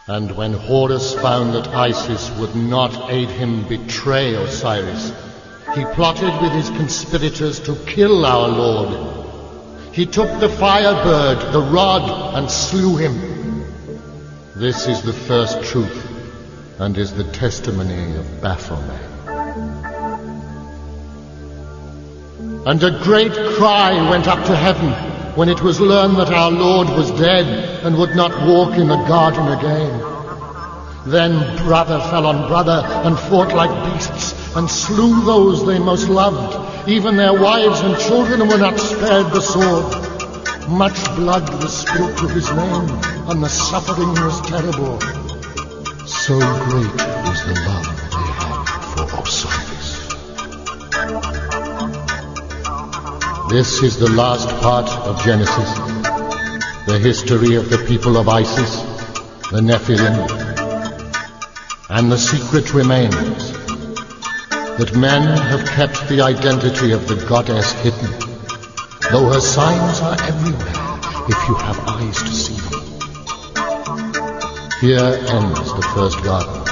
And when Horus found that Isis would not aid him betray Osiris, he plotted with his conspirators to kill our Lord. He took the firebird, the rod, and slew him. This is the first truth, and is the testimony of Baphomet. And a great cry went up to heaven when it was learned that our Lord was dead and would not walk in the garden again. Then brother fell on brother and fought like beasts and slew those they most loved. Even their wives and children were not spared the sword. Much blood was spilt to his name, and the suffering was terrible. So great was the love they had for Osiris. This is the last part of Genesis, the history of the people of Isis, the Nephilim. And the secret remains that men have kept the identity of the goddess hidden, though her signs are everywhere if you have eyes to see them. Here ends the first garden,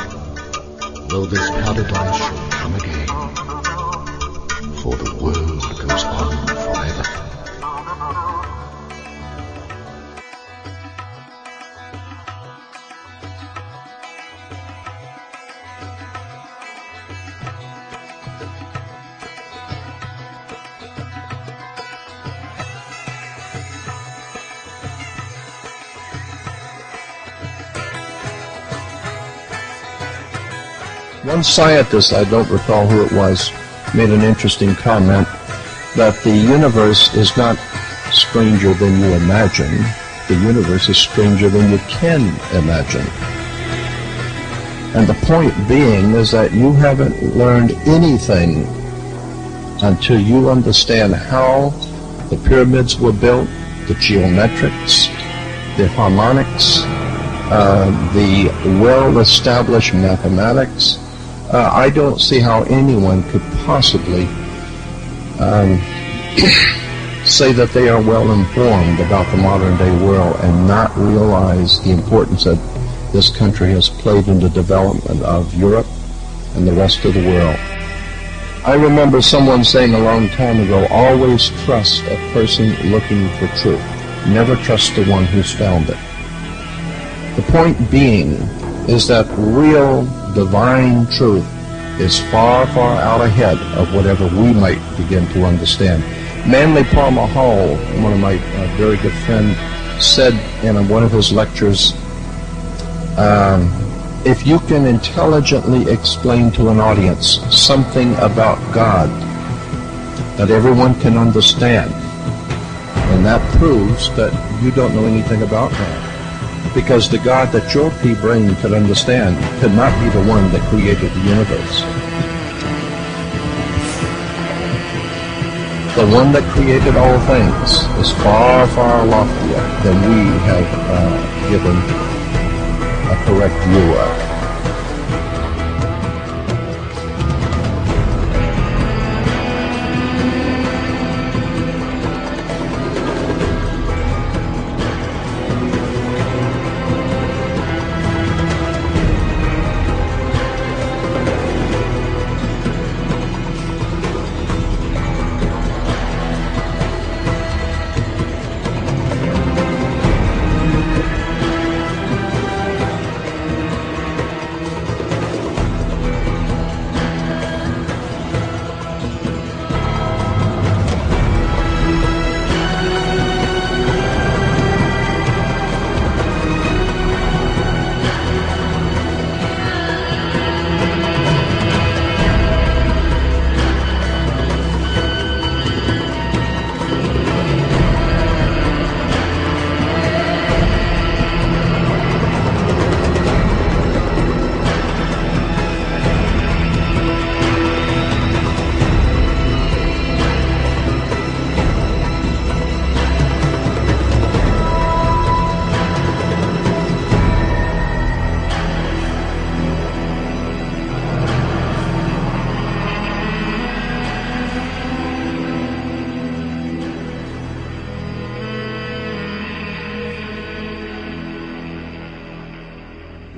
though this paradise shall come again, for the world goes on forever. One scientist, I don't recall who it was, made an interesting comment that the universe is not stranger than you imagine. The universe is stranger than you can imagine. And the point being is that you haven't learned anything until you understand how the pyramids were built, the geometrics, the harmonics, the well-established mathematics. I don't see how anyone could possibly say that they are well informed about the modern day world and not realize the importance that this country has played in the development of Europe and the rest of the world. I remember someone saying a long time ago, always trust a person looking for truth. Never trust the one who's found it. The point being is that real divine truth is far, far out ahead of whatever we might begin to understand. Manly Palmer Hall, one of my very good friends, said in one of his lectures, if you can intelligently explain to an audience something about God that everyone can understand, and that proves that you don't know anything about God. Because the God that your pea brain could understand could not be the one that created the universe. The one that created all things is far, far loftier than we have given a correct view of.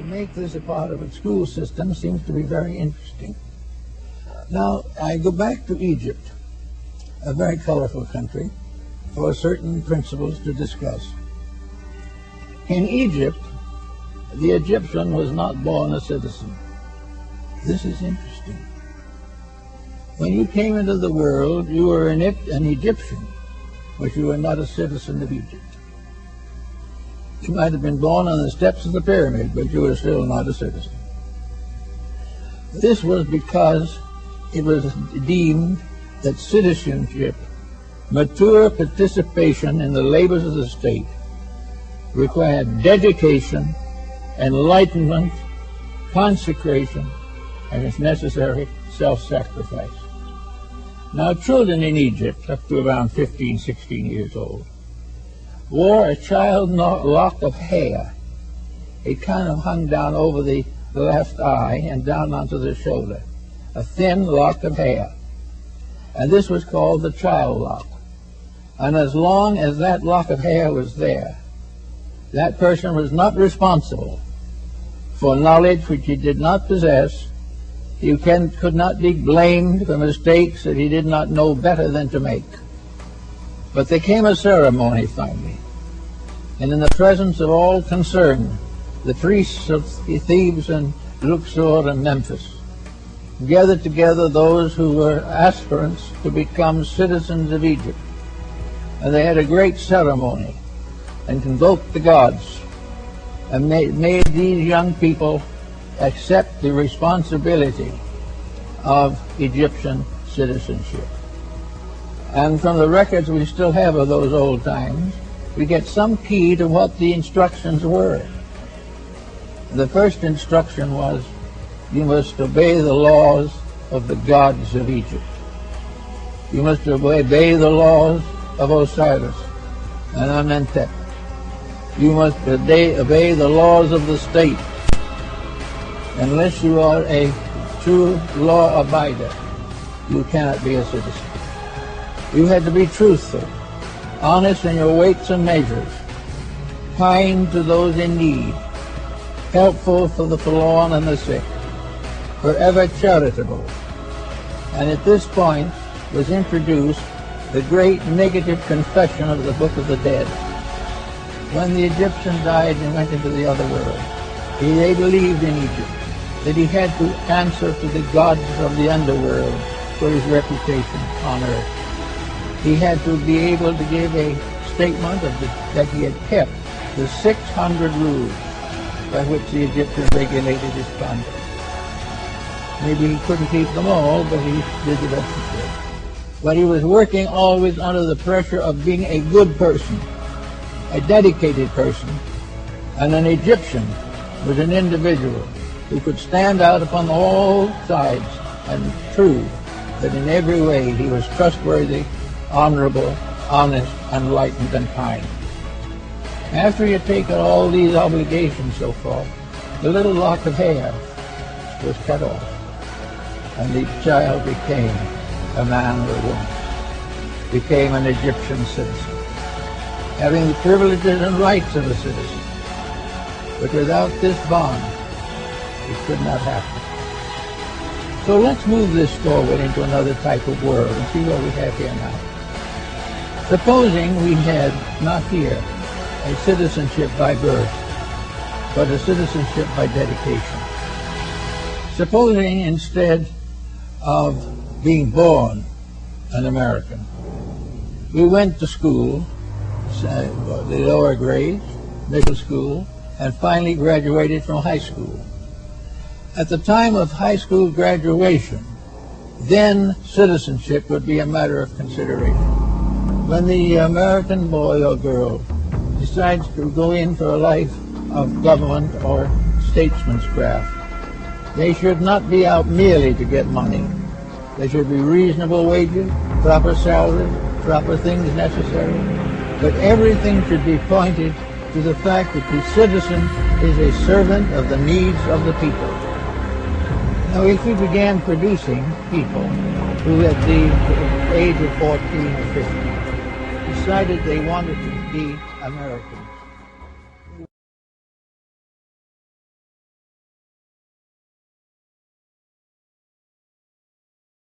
to make this a part of its school system seems to be very interesting. Now, I go back to Egypt, a very colorful country, for certain principles to discuss. In Egypt, the Egyptian was not born a citizen. This is interesting. When you came into the world, you were an Egyptian, but you were not a citizen of Egypt. You might have been born on the steps of the pyramid, but you were still not a citizen. This was because it was deemed that citizenship, mature participation in the labors of the state, required dedication, enlightenment, consecration, and, if necessary, self-sacrifice. Now, children in Egypt, up to around 15, 16 years old, wore a child lock of hair. It kind of hung down over the left eye and down onto the shoulder, a thin lock of hair. And this was called the child lock. And as long as that lock of hair was there, that person was not responsible for knowledge which he did not possess. He could not be blamed for mistakes that he did not know better than to make. But there came a ceremony finally, and in the presence of all concerned, the priests of Thebes and Luxor and Memphis gathered together those who were aspirants to become citizens of Egypt. And they had a great ceremony and convoked the gods and made these young people accept the responsibility of Egyptian citizenship. And from the records we still have of those old times, we get some key to what the instructions were. The first instruction was, you must obey the laws of the gods of Egypt. You must obey the laws of Osiris and Amenhotep. You must obey the laws of the state. Unless you are a true law abider, you cannot be a citizen. You had to be truthful, honest in your weights and measures, kind to those in need, helpful for the forlorn and the sick, forever charitable. And at this point was introduced the great negative confession of the Book of the Dead. When the Egyptian died and went into the other world, they believed in Egypt that he had to answer to the gods of the underworld for his reputation on earth. He had to be able to give a statement that he had kept the 600 rules by which the Egyptians regulated his conduct. Maybe he couldn't keep them all, but he did the best he could. But he was working always under the pressure of being a good person, a dedicated person, and an Egyptian was an individual who could stand out upon all sides and prove that in every way he was trustworthy, honorable, honest, enlightened, and kind. After he had taken all these obligations so far, the little lock of hair was cut off, and the child became a man or a woman, became an Egyptian citizen, having the privileges and rights of a citizen. But without this bond, it could not happen. So let's move this forward into another type of world and see what we have here now. Supposing we had not here a citizenship by birth, but a citizenship by dedication. Supposing instead of being born an American, we went to school, the lower grades, middle school, and finally graduated from high school. At the time of high school graduation, then citizenship would be a matter of consideration. When the American boy or girl decides to go in for a life of government or statesmancraft, they should not be out merely to get money. There should be reasonable wages, proper salary, proper things necessary, but everything should be pointed to the fact that the citizen is a servant of the needs of the people. Now, if we began producing people who at the age of 14 or 15 decided they wanted to be Americans,